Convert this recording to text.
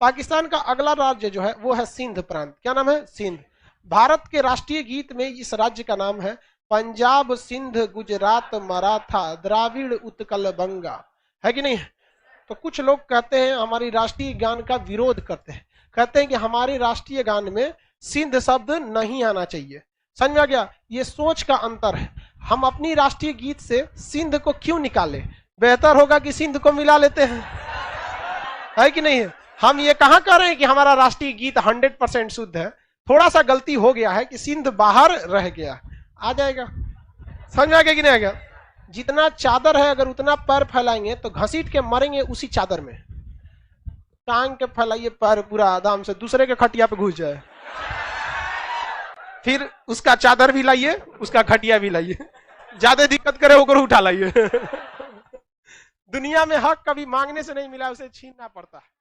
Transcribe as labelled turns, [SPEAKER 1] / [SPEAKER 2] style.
[SPEAKER 1] पाकिस्तान का अगला राज्य जो है वो है सिंध प्रांत। क्या नाम है? सिंध। भारत के राष्ट्रीय गीत में इस राज्य का नाम है पंजाब, सिंध, गुजरात, मराठा, द्राविड़, उत्कल, बंगा। है कि नहीं? तो कुछ लोग कहते हैं, हमारी राष्ट्रीय गान का विरोध करते हैं, कहते हैं कि हमारे राष्ट्रीय गान में सिंध शब्द नहीं आना चाहिए। समझ में आ गया? ये सोच का अंतर है। हम अपनी राष्ट्रीय गीत से सिंध को क्यों निकाले? बेहतर होगा कि सिंध को मिला लेते हैं। है कि नहीं है? हम ये कहां कह रहे हैं कि हमारा राष्ट्रीय गीत 100% शुद्ध है। थोड़ा सा गलती हो गया है कि सिंध बाहर रह गया। आ जाएगा? समझ में आ गया कि नहीं आ गया? जितना चादर है अगर उतना पैर फैलाएंगे तो घसीट के मरेंगे उसी चादर में। टांग के फैलाइए पैर पूरा आराम से, दूसरे के खटिया पे घुस जाए, फिर उसका चादर भी लाइए, उसका खटिया भी लाइए, ज्यादा दिक्कत करे होकर उठा लाइए। दुनिया में हक कभी मांगने से नहीं मिला, उसे छीनना पड़ता है।